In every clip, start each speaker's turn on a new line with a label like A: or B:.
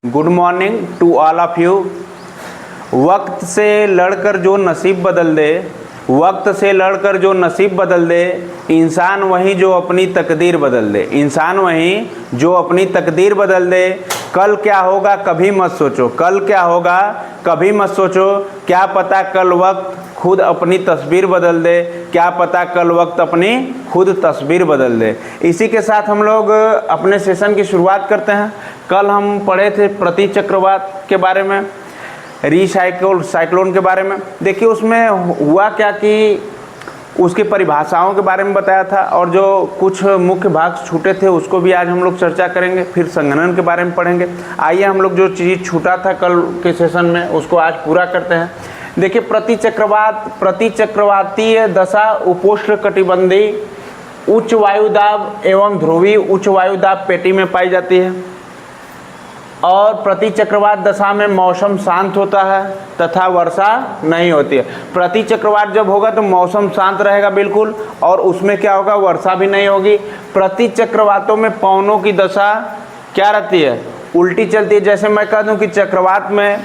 A: Good morning to all of you. वक्त से लड़कर जो नसीब बदल दे, वक्त से लड़कर जो नसीब बदल दे, इंसान वही जो अपनी तकदीर बदल दे, इंसान वही जो अपनी तकदीर बदल दे। कल क्या होगा कभी मत सोचो, कल क्या होगा कभी मत सोचो, क्या पता कल वक्त खुद अपनी तस्वीर बदल दे, क्या पता कल वक्त अपनी खुद तस्वीर बदल दे। इसी के साथ हम लोग अपने सेशन की शुरुआत करते हैं। कल हम पढ़े थे प्रति चक्रवात के बारे में, साइक्लोन के बारे में। देखिए उसमें हुआ क्या कि उसकी परिभाषाओं के बारे में बताया था, और जो कुछ मुख्य भाग छूटे थे उसको भी आज हम लोग चर्चा करेंगे। फिर संघनन के बारे में पढ़ेंगे। आइए हम लोग जो चीज़ छूटा था कल के सेशन में उसको आज पूरा करते हैं। देखिए प्रति चक्रवातीय दशा उपोष्ण कटिबंधीय उच्च वायुदाब एवं ध्रुवीय उच्च वायुदाब पेटी में पाई जाती है, और प्रति चक्रवात दशा में मौसम शांत होता है तथा वर्षा नहीं होती है। प्रति चक्रवात जब होगा तो मौसम शांत रहेगा बिल्कुल, और उसमें क्या होगा, वर्षा भी नहीं होगी। प्रति चक्रवातों में पवनों की दशा क्या रहती है, उल्टी चलती है। जैसे मैं कह दूं कि चक्रवात में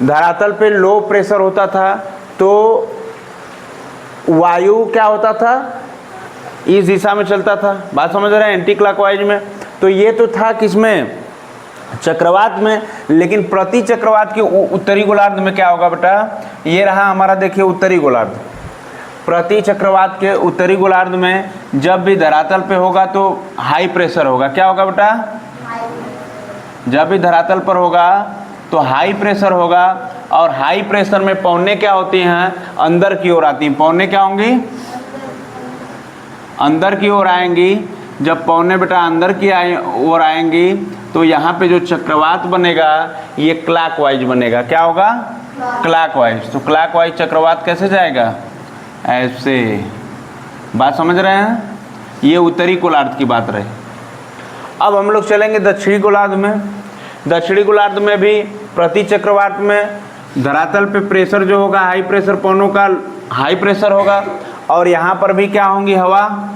A: धरातल पे लो प्रेशर होता था तो वायु क्या होता था, इस दिशा में चलता था। बात समझ रहे हैं, एंटी क्लॉकवाइज में। तो ये तो था किसमें, चक्रवात में। लेकिन प्रति चक्रवात के उत्तरी गोलार्ध में क्या होगा बेटा, ये रहा हमारा, देखिए उत्तरी गोलार्ध। प्रति चक्रवात के उत्तरी गोलार्ध में जब भी धरातल पे होगा तो हाई प्रेशर होगा। क्या होगा बेटा, जब भी धरातल पर होगा तो हाई प्रेशर होगा, और हाई प्रेशर में पवनें क्या होती हैं, अंदर की ओर आती हैं। पवनें क्या होंगी, अंदर की ओर आएंगी। जब पवनें बेटा अंदर की ओर आएंगी तो यहाँ पे जो चक्रवात बनेगा ये क्लॉकवाइज बनेगा। क्या होगा, क्लॉकवाइज। तो क्लॉकवाइज चक्रवात कैसे जाएगा, ऐसे। बात समझ रहे हैं, ये उत्तरी गोलार्ध की बात रही। अब हम लोग चलेंगे दक्षिणी गोलार्ध में। दक्षिणी गोलार्ध में भी प्रति चक्रवात में धरातल पे प्रेशर जो होगा, हाई प्रेशर, पवनों का हाई प्रेशर होगा, और यहाँ पर भी क्या होंगी, हवा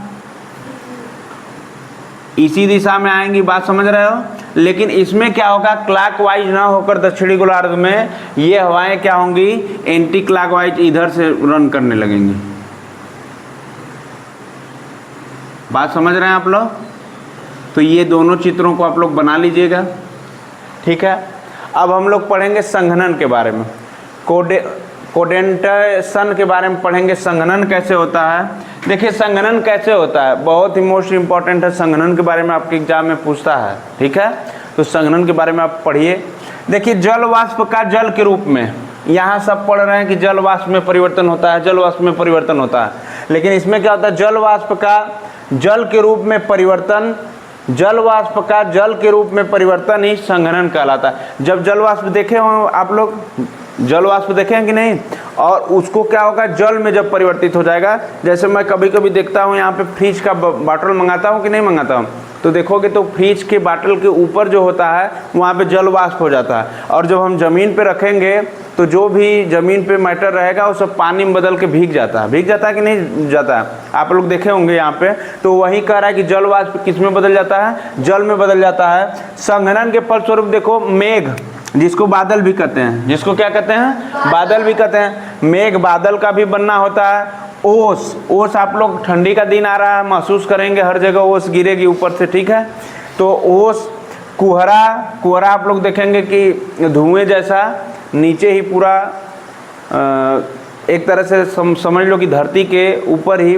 A: इसी दिशा में आएंगी। बात समझ रहे हो। लेकिन इसमें क्या होगा, क्लॉकवाइज ना होकर दक्षिणी गोलार्ध में ये हवाएं क्या होंगी, एंटी क्लॉकवाइज इधर से रन करने लगेंगी। बात समझ रहे हैं आप लोग। तो ये दोनों चित्रों को आप लोग बना लीजिएगा, ठीक है। अब हम लोग पढ़ेंगे संघनन के बारे में, कोडेंटेशन के बारे में पढ़ेंगे। संघनन कैसे होता है, देखिए संघनन कैसे होता है, बहुत ही मोस्ट इंपॉर्टेंट है। संघनन के बारे में आपके एग्जाम में पूछता है, ठीक है। तो संघनन के बारे में आप पढ़िए। देखिए जल वाष्प का जल के रूप में, यहाँ सब पढ़ रहे हैं कि जल वाष्प में परिवर्तन होता है, जल वाष्प में परिवर्तन होता है। लेकिन इसमें क्या होता है, जल वाष्प का जल के रूप में परिवर्तन, जल वाष्प का जल के रूप में परिवर्तन ही संघनन कहलाता है। जब जल वाष्प देखे हो आप लोग, जल वाष्प देखे हैं कि नहीं, और उसको क्या होगा, जल में जब परिवर्तित हो जाएगा। जैसे मैं कभी कभी देखता हूँ यहाँ पे फ्रिज का बॉटल मंगाता हूँ कि नहीं मंगाता हूँ, तो देखोगे तो फ्रिज के बॉटल के ऊपर जो होता है वहाँ पे जल वाष्प हो जाता है, और जब हम ज़मीन पे रखेंगे तो जो भी ज़मीन पे मैटर रहेगा वो सब पानी में बदल के भीग जाता है कि नहीं जाता है। आप लोग देखे होंगे यहाँ पे। तो वही कह रहा है कि जल वाष्प किस में बदल जाता है, जल में बदल जाता है। संघनन के फलस्वरूप देखो मेघ, जिसको बादल भी कहते हैं, जिसको क्या कहते हैं, बादल भी कहते हैं। मेघ बादल का भी बनना होता है। ओस आप लोग, ठंडी का दिन आ रहा है, महसूस करेंगे हर जगह ओस गिरेगी ऊपर से, ठीक है। तो ओस, कुहरा आप लोग देखेंगे कि धुएं जैसा नीचे ही पूरा एक तरह से समझ लो कि धरती के ऊपर ही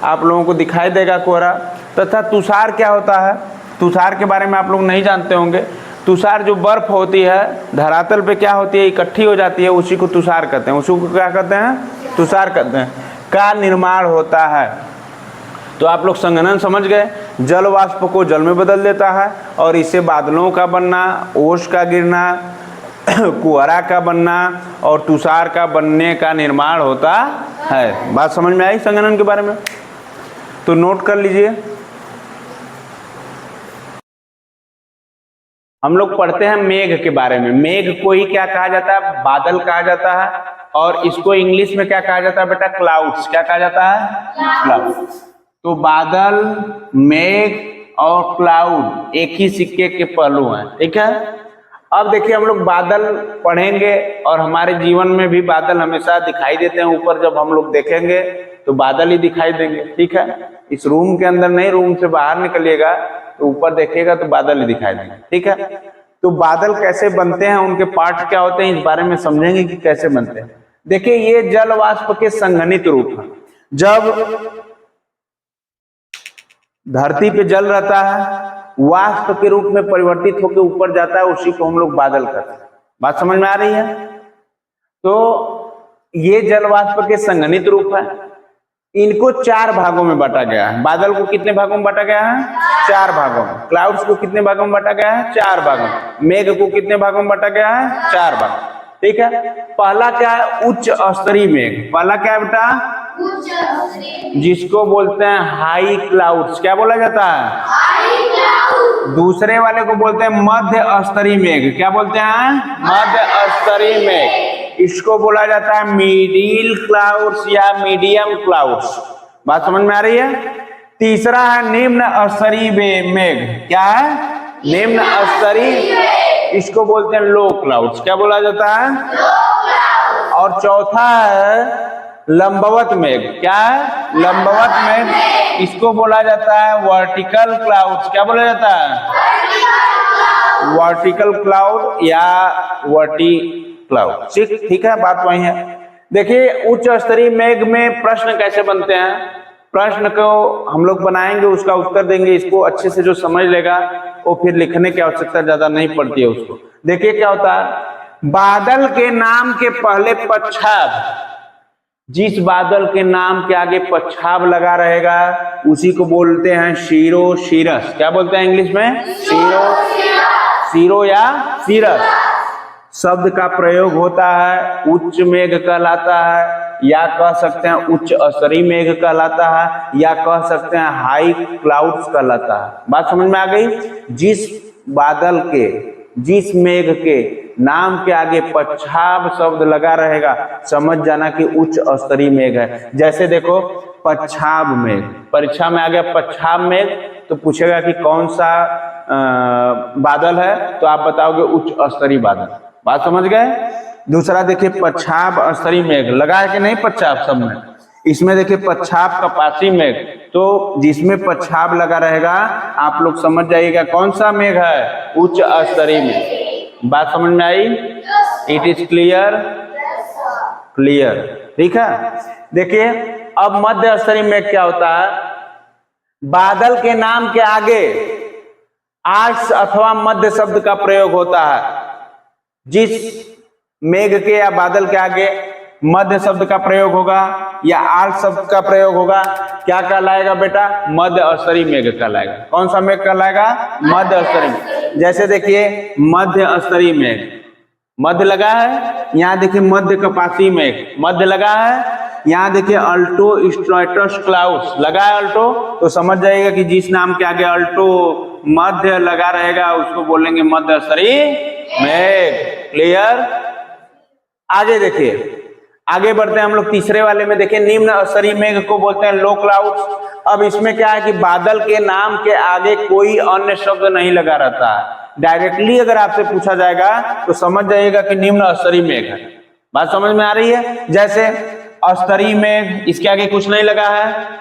A: आप लोगों को दिखाई देगा कोहरा। तथा तुषार क्या होता है, तुषार के बारे में आप लोग नहीं जानते होंगे। तुषार जो बर्फ होती है धरातल पे क्या होती है, इकट्ठी हो जाती है, उसी को तुषार कहते हैं। उसी को क्या कहते हैं, तुषार कहते हैं, का निर्माण होता है। तो आप लोग संघनन समझ गए, जल वाष्प को जल में बदल देता है, और इससे बादलों का बनना, ओस का गिरना, कुहरा का बनना और तुषार का बनने का निर्माण होता है। बात समझ में आई संघनन के बारे में, तो नोट कर लीजिए। हम लोग पढ़ते हैं मेघ के बारे में। मेघ को ही क्या कहा जाता है, बादल कहा जाता है, और इसको इंग्लिश में क्या कहा जाता है बेटा, क्लाउड्स। क्या कहा जाता है, क्लाउड्स। तो बादल, मेघ और क्लाउड एक ही सिक्के के पहलू हैं, ठीक है। अब देखिए हम लोग बादल पढ़ेंगे और हमारे जीवन में भी बादल हमेशा दिखाई देते हैं। ऊपर जब हम लोग देखेंगे तो बादल ही दिखाई देंगे, ठीक है। इस रूम के अंदर नहीं, रूम से बाहर निकलिएगा तो ऊपर देखिएगा तो बादल ही दिखाई देंगे, ठीक है। तो बादल कैसे बनते हैं, उनके पार्ट क्या होते हैं, इस बारे में समझेंगे कि कैसे बनते हैं। देखिए ये जल वाष्प के संघनित रूप है। जब धरती पे जल रहता है, वाष्प के रूप में परिवर्तित होकर ऊपर जाता है, उसी को हम लोग बादल कहते हैं। बात समझ में आ रही है? तो ये जल वाष्प के संघनित रूप है। इनको 4 भागों में बांटा गया है। बादल को कितने भागों में बांटा गया है? 4 भागों में। क्लाउड्स को कितने भागों में बांटा गया है? 4 भागों में। मेघ को कितने भागों में बांटा गया है? 4 भाग, ठीक है। पहला क्या है? उच्च स्तरीय मेघ। पहला क्या है बेटा? जिसको बोलते हैं हाई क्लाउड्स। क्या बोला जाता है? High cloud. दूसरे वाले को बोलते हैं मध्य स्तरीय मेघ। क्या बोलते हैं? मध्य स्तरीय मेघ। इसको बोला जाता है मिडिल क्लाउड्स या मीडियम क्लाउड्स। बात समझ में आ रही है? तीसरा है निम्न स्तरीय मेघ। क्या है? निम्न स्तरीय, इसको बोलते हैं लो क्लाउड्स। क्या बोला जाता है? लो क्लाउड्स। और चौथा है लंबवत मेघ। क्या है? लंबवत मेघ। इसको बोला जाता है वर्टिकल क्लाउड्स। क्या बोला जाता है? वर्टिकल क्लाउड या वर्टी क्लाउड। ठीक है, बात वही है। देखिए उच्च स्तरीय मेघ में प्रश्न कैसे बनते हैं, प्रश्न को हम लोग बनाएंगे, उसका उत्तर देंगे। इसको अच्छे से जो समझ लेगा वो फिर लिखने की आवश्यकता ज्यादा नहीं पड़ती है उसको। देखिए क्या होता है, बादल के नाम के पहले पच्छाद, जिस बादल के नाम के आगे पच्छाद लगा रहेगा उसी को बोलते हैं शीरो शीरस। क्या बोलते हैं इंग्लिश में? शीरो या शीरस शब्द का प्रयोग होता है। उच्च मेघ कहलाता है, या कह सकते हैं उच्च स्तरीय मेघ कहलाता है, या कह सकते हैं हाई क्लाउड्स कहलाता है। बात समझ में आ गई? जिस बादल के, जिस मेघ के नाम के आगे पच्छाद शब्द लगा रहेगा, समझ जाना कि उच्च स्तरीय मेघ है। जैसे देखो पच्छाद मेघ, परीक्षा में आ गया पच्छाद मेघ तो पूछेगा कि कौन सा बादल है, तो आप बताओगे उच्च स्तरीय बादल। बात समझ गए? दूसरा देखिए पच्छाद स्तरीय मेघ लगा है कि नहीं? पच्छाद सब में, इसमें देखिए पच्छाद कपासी मेघ, तो जिसमें पच्छाद लगा रहेगा आप लोग समझ जाइएगा कौन सा मेघ है? उच्च स्तरीय मेघ। बात समझ में आई? It is clear? क्लियर, ठीक है। देखिए अब मध्य स्तरीय मेघ क्या होता है, बादल के नाम के आगे आर्ष अथवा मध्य शब्द का प्रयोग होता है। जिस मेघ के या बादल के आगे मध्य शब्द का प्रयोग होगा या आर्ष शब्द का प्रयोग होगा, क्या कहलाएगा बेटा? मध्य स्तरीय मेघ कहलाएगा। कौन सा मेघ कहलाएगा? मध्य स्तरीय। जैसे देखिए मध्य स्तरीय मेघ, मध्य लगा है, यहाँ देखिए मध्य कपासी मेघ, मध्य लगा है। यहाँ देखिए अल्टो स्ट्रेटस क्लाउड्स लगा है, अल्टो, तो समझ जाइएगा कि जिस नाम के आगे अल्टो मध्य लगा रहेगा उसको बोलेंगे मध्य स्तरीय मेघ। क्लियर? आगे देखिए, आगे बढ़ते हैं हम लोग तीसरे वाले में। देखिए निम्न स्तरीय मेघ को बोलते हैं लो क्लाउड्स। अब इसमें क्या है कि बादल के नाम के आगे कोई अन्य शब्द नहीं लगा रहता है। डायरेक्टली अगर आपसे पूछा जाएगा तो समझ जाइएगा कि निम्न स्तरीय मेघ है। बात समझ में आ रही है? जैसे स्तरीय मेघ, इसके आगे कुछ नहीं लगा है।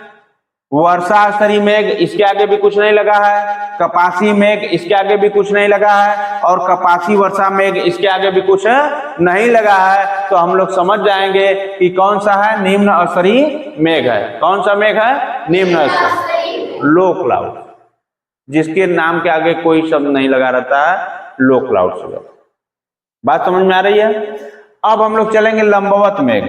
A: वर्षा स्तरीय मेघ, इसके आगे भी कुछ नहीं लगा है। कपासी मेघ, इसके आगे भी कुछ नहीं लगा है। और कपासी वर्षा मेघ, इसके आगे भी कुछ नहीं लगा है। तो हम लोग समझ जाएंगे कि कौन सा है? निम्न स्तरीय मेघ है। कौन सा मेघ है? निम्न स्तरीय, लो क्लाउड। जिसके नाम के आगे कोई शब्द नहीं लगा रहता है, लो क्लाउड। बात समझ में आ रही है? अब हम लोग चलेंगे लंबवत मेघ,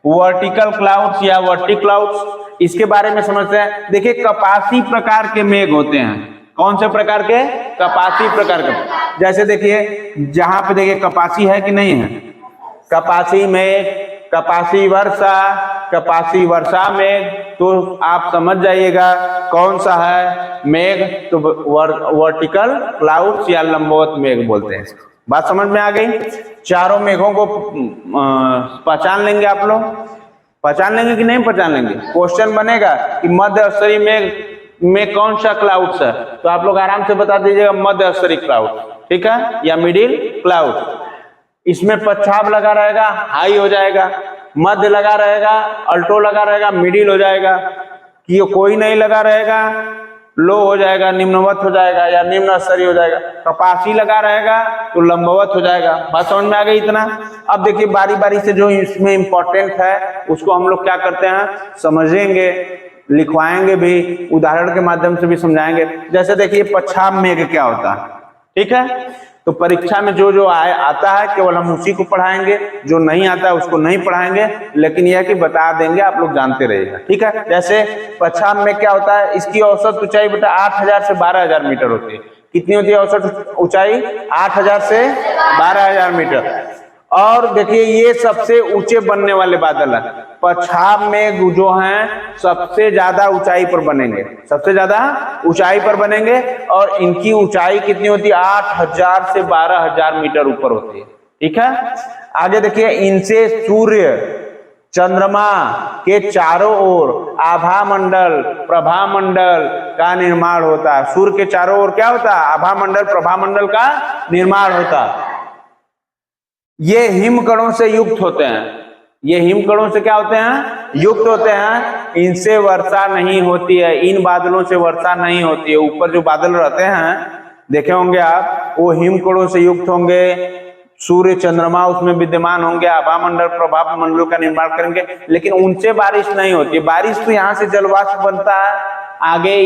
A: वर्टिकल क्लाउड्स या वर्टी क्लाउड्स। इसके बारे में समझते हैं। देखिए कपासी प्रकार के मेघ होते हैं। कौन से प्रकार के? कपासी प्रकार के। जैसे देखिए जहां पे देखिए कपासी है कि नहीं है, कपासी मेघ, कपासी वर्षा, कपासी वर्षा मेघ, तो आप समझ जाइएगा कौन सा है मेघ, तो वर्टिकल क्लाउड्स या लंबवत मेघ बोलते हैं। बात समझ में आ गई? चारों मेघों को पहचान लेंगे आप लोग? पहचान लेंगे कि नहीं पहचान लेंगे? क्वेश्चन बनेगा कि मध्य स्तरीय मेघ में कौन सा क्लाउड्स है, तो आप लोग आराम से बता दीजिएगा मध्य स्तरीय क्लाउड। ठीक है, या मिडिल क्लाउड। इसमें पच्छाब लगा रहेगा, हाई हो जाएगा, मध्य लगा रहेगा, अल्टो लगा रहेगा, मिडिल हो जाएगा, कि कोई नहीं लगा रहेगा, लो हो जाएगा, निम्नवत हो जाएगा या निम्न स्तरीय हो जाएगा। कपासी लगा रहेगा तो लंबवत हो जाएगा। बात समझ में आ गई इतना। अब देखिए बारी बारी से जो इसमें इंपॉर्टेंट है उसको हम लोग क्या करते हैं, समझेंगे, लिखवाएंगे भी, उदाहरण के माध्यम से भी समझाएंगे। जैसे देखिए पच्छाब मेघ क्या होता है, ठीक है। तो परीक्षा में जो जो आता है केवल हम उसी को पढ़ाएंगे, जो नहीं आता है उसको नहीं पढ़ाएंगे, लेकिन यह कि बता देंगे, आप लोग जानते रहिएगा, ठीक है। जैसे पच्छाब में क्या होता है, इसकी औसत ऊंचाई बेटा 8000 से 12000 मीटर होती है। कितनी होती है औसत ऊंचाई? 8000 से 12000 मीटर। और देखिए ये सबसे ऊंचे बनने वाले बादल है। पच्छाब में जो हैं सबसे ज्यादा ऊंचाई पर बनेंगे, सबसे ज्यादा ऊंचाई पर बनेंगे, और इनकी ऊंचाई कितनी होती है? 8000 से 12000 मीटर ऊपर होती है, ठीक है। आगे देखिए, इनसे सूर्य चंद्रमा के चारों ओर आभा मंडल, प्रभा मंडल का निर्माण होता है। सूर्य के चारों ओर क्या होता है? आभा मंडल, प्रभा मंडल का निर्माण होता है। ये हिमकणों से युक्त होते हैं, ये हिमकणों से क्या होते हैं? युक्त होते हैं। इनसे वर्षा नहीं होती है, इन बादलों से वर्षा नहीं होती है। ऊपर जो बादल रहते हैं देखे होंगे आप, वो हिमकणों से युक्त होंगे, सूर्य चंद्रमा उसमें विद्यमान होंगे, आभा मंडल प्रभाव मंडलों का निर्माण करेंगे, लेकिन उनसे बारिश नहीं होती है। बारिश तो यहाँ से जलवाष्प बनता है, आगे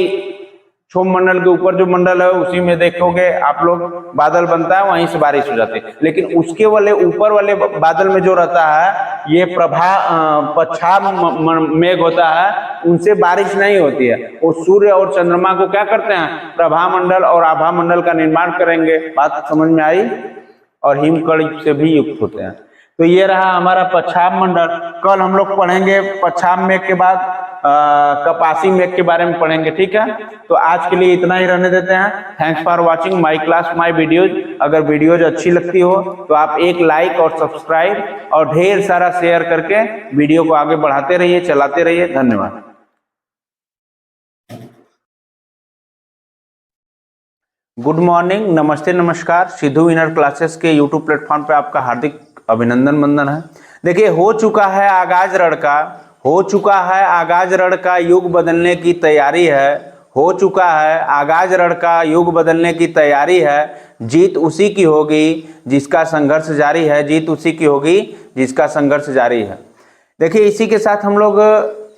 A: क्षोभ मंडल के ऊपर जो मंडल है उसी में देखोगे आप लोग बादल बनता है, वहीं से बारिश हो जाती है। लेकिन उसके वाले ऊपर वाले बादल में जो रहता है ये पच्छाब मेघ होता है, उनसे बारिश नहीं होती है। वो सूर्य और चंद्रमा को क्या करते हैं? प्रभा मंडल और आभा मंडल का निर्माण करेंगे। बात समझ में आई? और हिमकण से भी युक्त होते हैं। तो ये रहा हमारा पच्छाब मंडल। कल हम लोग पढ़ेंगे पच्छाब मेघ के बाद कपासी मेघ के बारे में पढ़ेंगे, ठीक है। तो आज के लिए इतना ही रहने देते हैं। Thanks for watching my class, my videos. अगर वीडियोज अच्छी लगती हो तो आप एक लाइक और सब्सक्राइब और ढेर सारा शेयर करके वीडियो को आगे बढ़ाते रहिए, चलाते रहिए। धन्यवाद। गुड मॉर्निंग, नमस्ते, नमस्कार। सिद्धू इनर क्लासेस के यूट्यूब प्लेटफॉर्म पे आपका हार्दिक अभिनंदन वंदन है। देखिए हो चुका है आगाज रण का, हो चुका है आगाज रण का, युग बदलने की तैयारी है। हो चुका है आगाज रण का, युग बदलने की तैयारी है। जीत उसी की होगी जिसका संघर्ष जारी है, जीत उसी की होगी जिसका संघर्ष जारी है। देखिए इसी के साथ हम लोग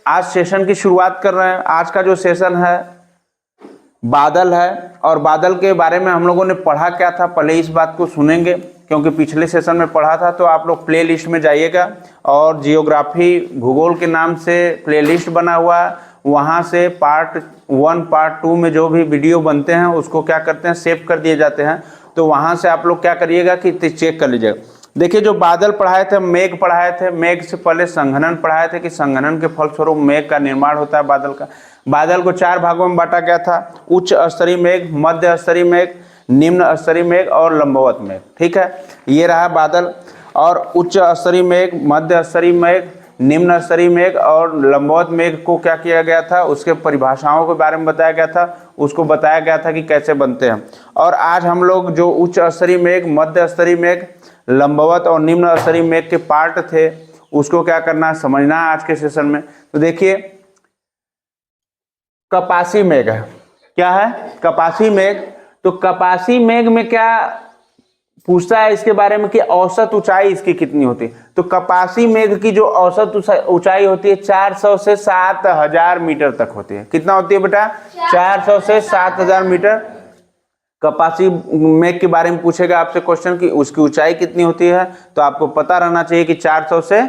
A: आज सेशन की शुरुआत कर रहे हैं। आज का जो सेशन है बादल है, और बादल के बारे में हम लोगों ने पढ़ा क्या था, पहले इस बात को सुनेंगे, क्योंकि पिछले सेशन में पढ़ा था। तो आप लोग प्ले लिस्ट में जाइएगा, और जियोग्राफी भूगोल के नाम से प्ले लिस्ट बना हुआ है, वहाँ से पार्ट 1 पार्ट 2 में जो भी वीडियो बनते हैं उसको क्या करते हैं, सेव कर दिए जाते हैं। तो वहाँ से आप लोग क्या करिएगा कि चेक कर लीजिएगा। देखिए जो बादल पढ़ाए थे, मेघ पढ़ाए थे, मेघ से पहले संघनन पढ़ाए थे कि संघनन के फलस्वरूप मेघ का निर्माण होता है बादल का। बादल को 4 भागों में बांटा गया था, उच्च स्तरीय मेघ, मध्य स्तरीय मेघ, निम्न स्तरीय मेघ और लंबवत मेघ, ठीक है। ये रहा बादल। और उच्च स्तरीय मेघ, मध्य स्तरीय मेघ, निम्न स्तरीय मेघ और लंबवत मेघ को क्या किया गया था, उसके परिभाषाओं के बारे में बताया गया था, उसको बताया गया था कि कैसे बनते हैं। और आज हम लोग जो उच्च स्तरीय मेघ, मध्य स्तरीय मेघ, लंबवत और निम्न स्तरीय मेघ के पार्ट थे, उसको क्या करना, समझना है आज के सेशन में। तो देखिए कपासी मेघ है, क्या है? कपासी मेघ। तो कपासी मेघ में क्या पूछता है इसके बारे में कि औसत ऊंचाई इसकी कितनी होती है। तो कपासी मेघ की जो औसत ऊंचाई होती है 400 से 7000 मीटर तक होती है। कितना होती है बेटा? 400 से 7000 मीटर। कपासी मेघ के बारे में पूछेगा आपसे क्वेश्चन कि उसकी ऊंचाई कितनी होती है, तो आपको पता रहना चाहिए कि 400 से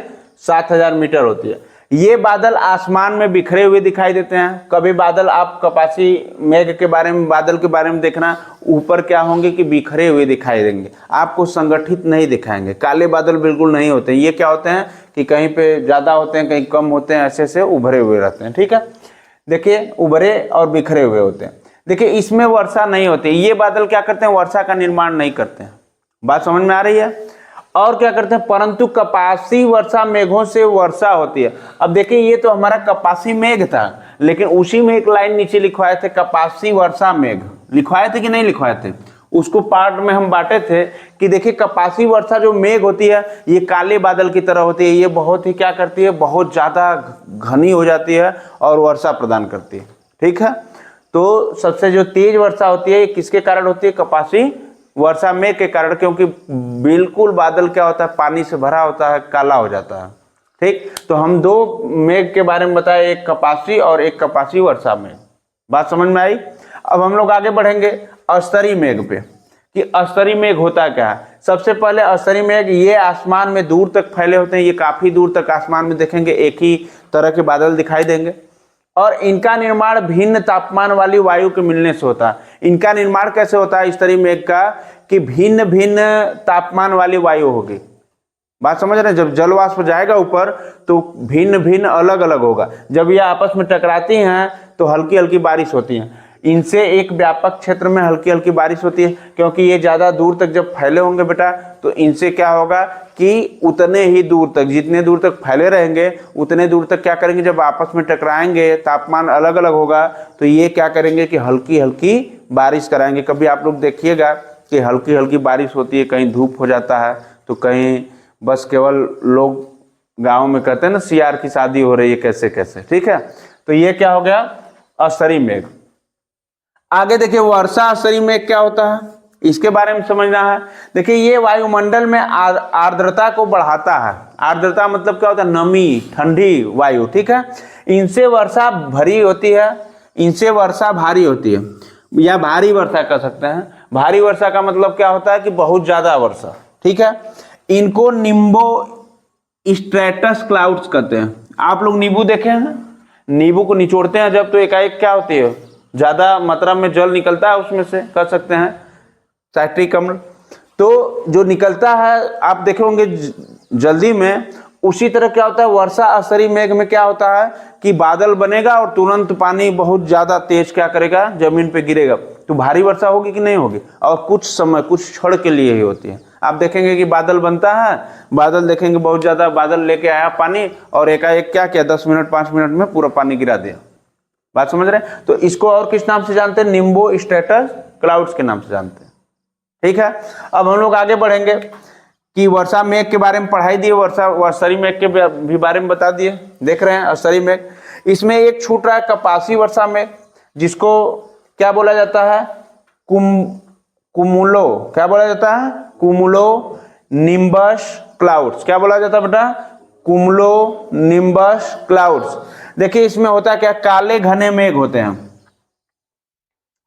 A: 7000 मीटर होती है। ये बादल आसमान में बिखरे हुए दिखाई देते हैं। कभी बादल आप कपासी मेघ के बारे में, बादल के बारे में देखना, ऊपर क्या होंगे कि बिखरे हुए दिखाई देंगे, आपको संगठित नहीं दिखाएंगे। काले बादल बिल्कुल नहीं होते। ये क्या होते हैं कि कहीं पे ज्यादा होते हैं, कहीं कम होते हैं, ऐसे से उभरे हुए रहते हैं, ठीक है। देखिए उभरे और बिखरे हुए होते हैं। देखिए इसमें वर्षा नहीं होती। ये बादल क्या करते हैं, वर्षा का निर्माण नहीं करते हैं। बात समझ में आ रही है? और क्या करते हैं, परंतु कपासी वर्षा मेघों से वर्षा होती है। अब देखिए ये तो हमारा कपासी मेघ था, लेकिन उसी में एक लाइन नीचे लिखवाए थे कपासी वर्षा मेघ। लिखवाए थे कि नहीं लिखवाए थे? उसको पार्ट में हम बांटे थे कि देखिए कपासी वर्षा जो मेघ होती है ये काले बादल की तरह होती है, ये बहुत ही क्या करती है, बहुत ज़्यादा घनी हो जाती है और वर्षा प्रदान करती है। ठीक है, तो सबसे जो तेज वर्षा होती है ये किसके कारण होती है, कपासी वर्षा मेघ के कारण, क्योंकि बिल्कुल बादल क्या होता है, पानी से भरा होता है, काला हो जाता है। ठीक, तो हम दो मेघ के बारे में बताए, एक कपासी और एक कपासी वर्षा मेघ। बात समझ में आई। अब हम लोग आगे बढ़ेंगे अस्तरी मेघ पे कि अस्तरी मेघ होता क्या है। सबसे पहले अस्तरी मेघ ये आसमान में दूर तक फैले होते हैं, ये काफी दूर तक आसमान में देखेंगे एक ही तरह के बादल दिखाई देंगे और इनका निर्माण भिन्न तापमान वाली वायु के मिलने से होता है। इनका निर्माण कैसे होता है स्तरीय मेघ का, कि भिन्न भिन्न तापमान वाली वायु होगी। बात समझ रहे हैं, जब जल वाष्प जाएगा ऊपर तो भिन्न भिन्न अलग अलग होगा, जब ये आपस में टकराती हैं तो हल्की हल्की बारिश होती है। इनसे एक व्यापक क्षेत्र में हल्की हल्की बारिश होती है, क्योंकि ये ज्यादा दूर तक जब फैले होंगे बेटा तो इनसे क्या होगा कि उतने ही दूर तक, जितने दूर तक फैले रहेंगे उतने दूर तक क्या करेंगे, जब आपस में टकराएंगे तापमान अलग अलग होगा तो ये क्या करेंगे कि हल्की हल्की बारिश कराएंगे। कभी आप लोग देखिएगा कि हल्की हल्की बारिश होती है, कहीं धूप हो जाता है तो कहीं बस केवल लोग गांव में कहते हैं ना सियार की शादी हो रही है कैसे कैसे। ठीक है, तो ये क्या हो गया अस्तरी मेघ। आगे देखिए वर्षा स्तरीय मेघ क्या होता है, इसके बारे में समझना है। देखिए ये वायुमंडल में आर्द्रता को बढ़ाता है। आर्द्रता मतलब क्या होता है, नमी, ठंडी वायु। ठीक है, इनसे वर्षा भरी होती है, इनसे वर्षा भारी होती है या भारी वर्षा कर सकते हैं। भारी वर्षा का मतलब क्या होता है कि बहुत ज्यादा वर्षा। ठीक है, इनको निम्बो स्ट्रेटस क्लाउड्स कहते हैं। आप लोग नींबू देखे हैं, नींबू को निचोड़ते हैं जब तो एकाएक क्या होती है, ज्यादा मात्रा में जल निकलता है उसमें से, कर सकते हैं साइट्रिक अम्ल, तो जो निकलता है आप देखे होंगे जल्दी में। उसी तरह क्या होता है वर्षा स्तरीय मेघ में क्या होता है कि बादल बनेगा और तुरंत पानी बहुत ज्यादा तेज क्या करेगा, जमीन पे गिरेगा, तो भारी वर्षा होगी कि नहीं होगी, और कुछ समय कुछ क्षण के लिए ही होती है। आप देखेंगे कि बादल बनता है, बादल देखेंगे बहुत ज्यादा बादल लेके आया पानी और एकाएक क्या किया, 10 मिनट 5 मिनट में पूरा पानी गिरा दिया। बात समझ रहे हैं, तो इसको और किस नाम से जानते हैं, निम्बो स्ट्रेटस क्लाउड्स के नाम से जानते हैं। ठीक है, अब हम लोग आगे बढ़ेंगे कि वर्षा मेघ के बारे में पढ़ाई दिए, वर्षा स्तरीय मेघ के भी बारे में बता दिए। देख रहे हैं स्तरीय मेघ, इसमें एक छूट रहा है कपासी वर्षा मेघ, जिसको क्या बोला जाता है, कुमुलो, क्या बोला जाता है, कुमुलो निम्बस क्लाउड्स। क्या बोला जाता है बेटा, कुमुलो निम्बस क्लाउड्स। देखिए इसमें होता है क्या, काले घने मेघ होते हैं।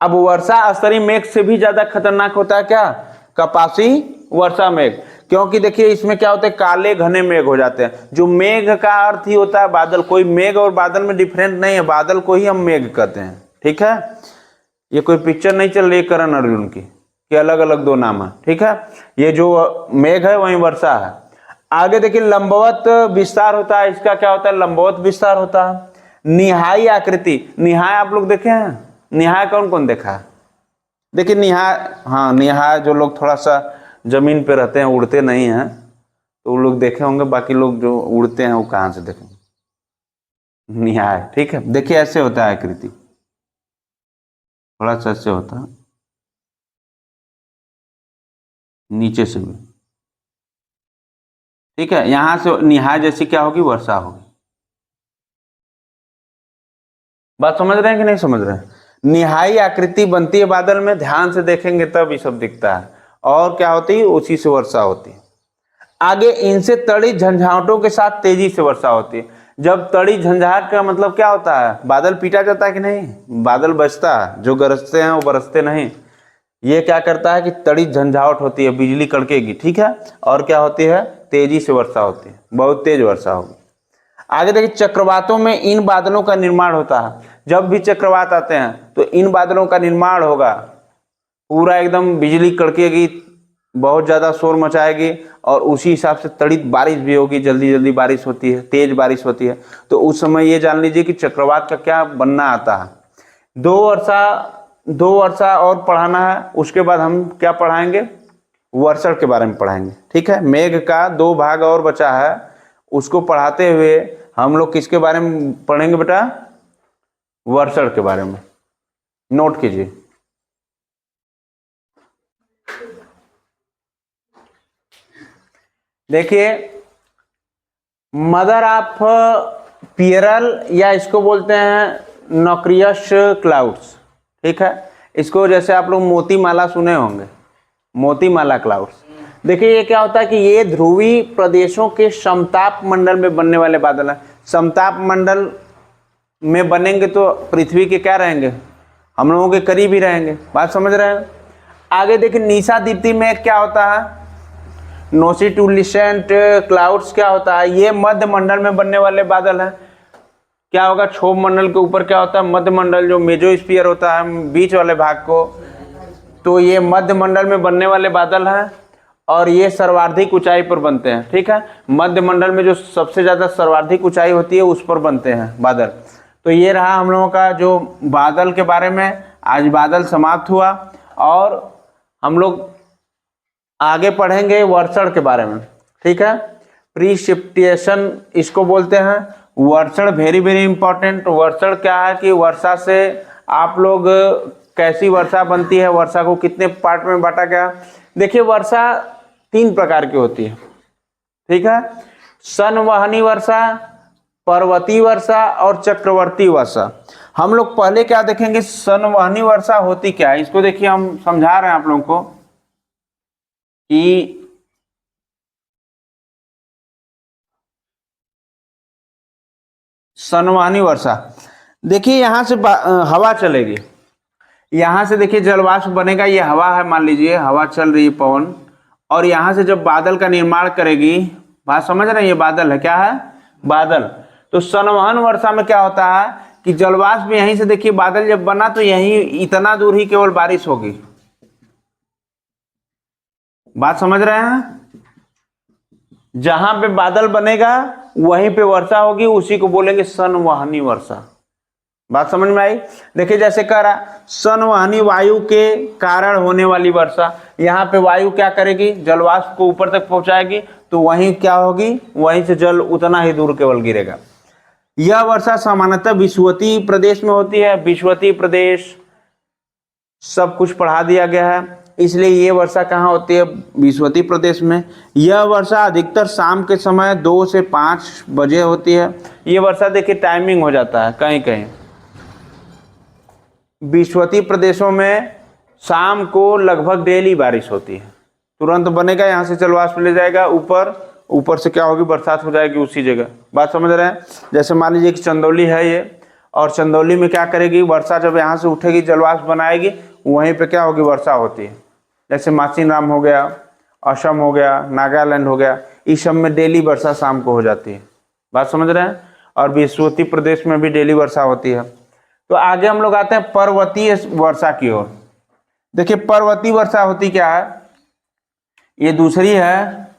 A: अब वर्षा स्तरीय मेघ से भी ज्यादा खतरनाक होता है क्या, कपासी वर्षा मेघ, क्योंकि देखिए इसमें क्या होता है, काले घने मेघ हो जाते हैं। जो मेघ का अर्थ ही होता है बादल, कोई मेघ और बादल में डिफरेंट नहीं है, बादल को ही हम मेघ कहते हैं। ठीक है, ये कोई पिक्चर नहीं चल रही है करण अर्जुन की कि अलग अलग दो नाम है। ठीक है, ये जो मेघ है वही वर्षा है। आगे देखिए लंबवत विस्तार होता है, इसका क्या होता है, लंबवत विस्तार होता है। निहाई आकृति, निहाय आप लोग देखे हैं, निहाय कौन कौन देखा है, देखिए निहाय, हाँ निहाय जो लोग थोड़ा सा जमीन पे रहते हैं, उड़ते नहीं हैं, तो वो लोग देखे होंगे, बाकी लोग जो उड़ते हैं वो कहाँ से देखेंगे, निहाय। ठीक है, देखिए ऐसे होता है आकृति, थोड़ा सा ऐसे होता है, नीचे से भी। ठीक है, यहां से निहाय जैसी क्या होगी, वर्षा होगी। बात समझ रहे हैं कि नहीं समझ रहे हैं, निहाई आकृति बनती है बादल में, ध्यान से देखेंगे तब ये सब दिखता है, और क्या होती है, उसी से वर्षा होती है। आगे इनसे तड़ी झंझावटों के साथ तेजी से वर्षा होती है। जब तड़ी झंझाहट का मतलब क्या होता है, बादल पीटा जाता है कि नहीं, बादल बजता है, जो गरजते हैं वो बरसते नहीं। ये क्या करता है कि तड़ी झंझावट होती है, बिजली कड़केगी। ठीक है, और क्या होती है, तेजी से वर्षा होती है, बहुत तेज वर्षा होगी। आगे देखिए चक्रवातों में इन बादलों का निर्माण होता है। जब भी चक्रवात आते हैं तो इन बादलों का निर्माण होगा, पूरा एकदम बिजली कड़केगी, बहुत ज्यादा शोर मचाएगी, और उसी हिसाब से तड़ित बारिश भी होगी, जल्दी जल्दी बारिश होती है, तेज बारिश होती है। तो उस समय ये जान लीजिए कि चक्रवात का क्या बनना आता है। दो वर्षा और पढ़ाना है, उसके बाद हम क्या पढ़ाएंगे, वर्षण के बारे में पढ़ाएंगे। ठीक है, मेघ का 2 भाग और बचा है, उसको पढ़ाते हुए हम लोग किसके बारे में पढ़ेंगे बेटा, वर्षण के बारे में। नोट कीजिए, देखिए मदर ऑफ पियरल या इसको बोलते हैं नॉक्रियस क्लाउड्स, ठीक है। इसको जैसे आप लोग मोतीमाला सुने होंगे, मोतीमाला क्लाउड्स। देखिए ये क्या होता है कि ये ध्रुवीय प्रदेशों के समताप मंडल में बनने वाले बादल हैं। समताप मंडल में बनेंगे तो पृथ्वी के क्या रहेंगे, हम लोगों के करीब ही रहेंगे, बात समझ रहे हैं। आगे देखिए निशा दीप्ति में क्या होता है, नोसिटुलिसेंट क्लाउड्स क्या होता है, ये मध्य मंडल में बनने वाले बादल हैं। क्या होगा, क्षोभ मंडल के ऊपर क्या होता है, मध्य मंडल जो मेजोस्फीयर होता है बीच वाले भाग को, तो ये मध्य मंडल में बनने वाले बादल हैं और ये सर्वाधिक ऊंचाई पर बनते हैं, ठीक है। मध्य मंडल में जो सबसे ज्यादा सर्वाधिक ऊंचाई होती है उस पर बनते हैं बादल। तो ये रहा हम लोगों का जो बादल के बारे में। आज बादल समाप्त हुआ और हम लोग आगे पढ़ेंगे वर्षण के बारे में, ठीक है। प्रीसिपिटेशन इसको बोलते हैं। वर्षण वेरी वेरी इंपॉर्टेंट। वर्षण क्या है कि वर्षा से आप लोग कैसी वर्षा बनती है, वर्षा को कितने पार्ट में बांटा गया। देखिए वर्षा 3 प्रकार की होती है, ठीक है। संवहनी वर्षा, पर्वतीय वर्षा और चक्रवर्ती वर्षा। हम लोग पहले क्या देखेंगे, संवहनी वर्षा होती क्या है, इसको देखिए हम समझा रहे हैं आप लोगों को कि संवहनी वर्षा। देखिए यहां से हवा चलेगी, यहां से देखिए जलवाष्प बनेगा, ये हवा है, मान लीजिए हवा चल रही है पवन, और यहां से जब बादल का निर्माण करेगी, बात समझ रहे हैं, ये बादल है, क्या है, बादल। तो संवहन वर्षा में क्या होता है कि जलवाष्प यहीं से देखिए बादल जब बना तो यहीं इतना दूर ही केवल बारिश होगी, बात समझ रहे हैं। जहां पे बादल बनेगा वहीं पे वर्षा होगी, उसी को बोलेंगे संवहनी वर्षा, बात समझ में आई। देखिए जैसे कह रहा संवहनी वायु के कारण होने वाली वर्षा, यहाँ पे वायु क्या करेगी, जलवाष्प को ऊपर तक पहुंचाएगी, तो वहीं क्या होगी, वहीं से जल उतना ही दूर केवल गिरेगा। यह वर्षा सामान्यतः विषुवतीय प्रदेश में होती है। विषुवतीय प्रदेश सब कुछ पढ़ा दिया गया है, इसलिए ये वर्षा कहाँ होती है, विषुवतीय प्रदेश में। यह वर्षा अधिकतर शाम के समय 2 से 5 बजे होती है। ये वर्षा देखिए टाइमिंग हो जाता है, कहीं कहीं विषुवतीय प्रदेशों में शाम को लगभग डेली बारिश होती है। तुरंत बनेगा, यहाँ से जलवाष्प ले जाएगा ऊपर, ऊपर से क्या होगी, बरसात हो जाएगी उसी जगह, बात समझ रहे हैं। जैसे मान लीजिए कि चंदौली है ये, और चंदौली में क्या करेगी, वर्षा जब यहाँ से उठेगी जलवाष्प बनाएगी, वहीं पे क्या होगी, वर्षा होती है। जैसे माचिनराम हो गया, असम हो गया, नागालैंड हो गया, इस सब में डेली वर्षा शाम को हो जाती है, बात समझ रहे हैं। और विषुवतीय प्रदेश में भी डेली वर्षा होती है। तो आगे हम लोग आते हैं पर्वतीय वर्षा की ओर। देखिए पर्वतीय वर्षा होती क्या है, ये दूसरी है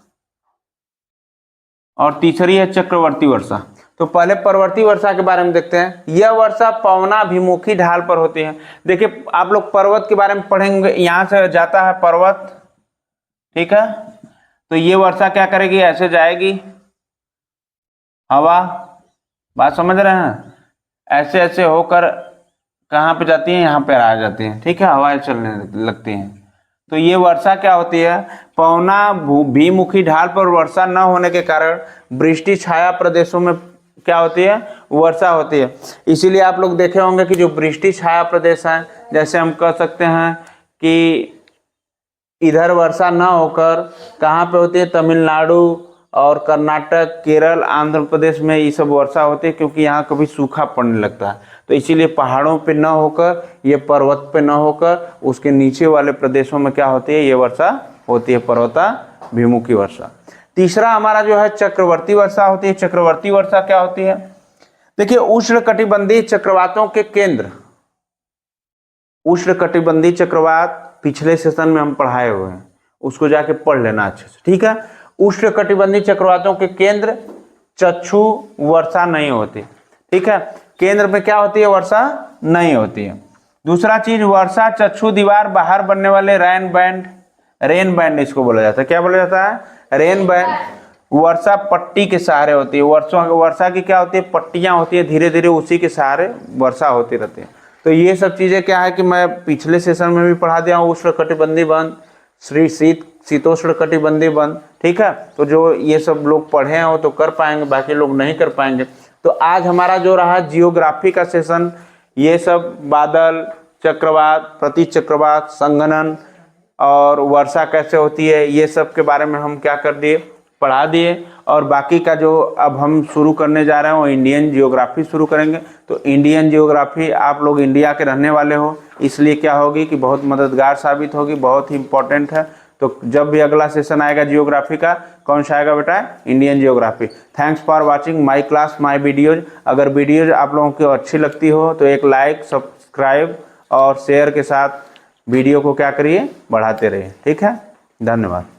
A: और तीसरी है चक्रवर्ती वर्षा। तो पहले पर्वतीय वर्षा के बारे में देखते हैं। यह वर्षा पवनाभिमुखी ढाल पर होती है। देखिए आप लोग पर्वत के बारे में पढ़ेंगे, यहाँ से जाता है पर्वत, ठीक है। तो ये वर्षा क्या करेगी, ऐसे जाएगी हवा, बात समझ रहे हैं, ऐसे ऐसे होकर कहाँ पे जाती है, यहाँ पे आ जाती है, ठीक है, हवाएं चलने लगती हैं। तो ये वर्षा क्या होती है, पवनाभिमुखी ढाल पर वर्षा न होने के कारण वृष्टि छाया प्रदेशों में क्या होती है, वर्षा होती है। इसीलिए आप लोग देखे होंगे कि जो वृष्टि छाया प्रदेश है, जैसे हम कह सकते हैं कि इधर वर्षा न होकर कहाँ पे होती है, तमिलनाडु और कर्नाटक, केरल, आंध्र प्रदेश में ये सब वर्षा होती है, क्योंकि यहाँ कभी सूखा पड़ने लगता है। तो इसीलिए पहाड़ों पे न होकर, ये पर्वत पे न होकर, उसके नीचे वाले प्रदेशों में क्या होती है, ये वर्षा होती है, पर्वताभिमुखी वर्षा। तीसरा हमारा जो है चक्रवर्ती वर्षा होती है। चक्रवर्ती वर्षा क्या होती है, देखिए उष्णकटिबंधीय चक्रवातों के केंद्र, उष्णकटिबंधीय चक्रवात पिछले सेशन में हम पढ़ाए हुए हैं, उसको जाके पढ़ लेना अच्छे से, ठीक है। उष्णकटिबंधीय चक्रवातों के केंद्र चक्षु वर्षा नहीं होती, ठीक है, केंद्र में क्या होती है, वर्षा नहीं होती है। दूसरा चीज, वर्षा चक्षु दीवार बाहर बनने वाले रेन बैंड, रेन बैंड इसको बोला जाता है, क्या बोला जाता है, रेन बैंड। वर्षा पट्टी के सहारे होती है, वर्षा की क्या होती है, पट्टियां होती है, धीरे धीरे उसी के सहारे वर्षा होती रहती है। तो ये सब चीजें क्या है कि मैं पिछले सेशन में भी पढ़ा दिया हूँ, उष्णकटिबंधीय बंध, शीतोष्ण कटिबंधीय वन, ठीक है। तो जो ये सब लोग पढ़े हैं वो तो कर पाएंगे, बाकी लोग नहीं कर पाएंगे। तो आज हमारा जो रहा जियोग्राफी का सेशन, ये सब बादल, चक्रवात, प्रतिचक्रवात, संघनन और वर्षा कैसे होती है, ये सब के बारे में हम क्या कर दिए, पढ़ा दिए। और बाकी का जो अब हम शुरू करने जा रहे हैं वो इंडियन जियोग्राफी शुरू करेंगे। तो इंडियन जियोग्राफी, आप लोग इंडिया के रहने वाले हो, इसलिए क्या होगी कि बहुत मददगार साबित होगी, बहुत ही इंपॉर्टेंट है। तो जब भी अगला सेशन आएगा जियोग्राफी का, कौन सा आएगा बेटा, Indian geography. Thanks for watching my class, my videos. अगर वीडियोज आप लोगों को अच्छी लगती हो तो एक लाइक, सब्सक्राइब और शेयर के साथ वीडियो को क्या करिए, बढ़ाते रहिए, ठीक है। धन्यवाद।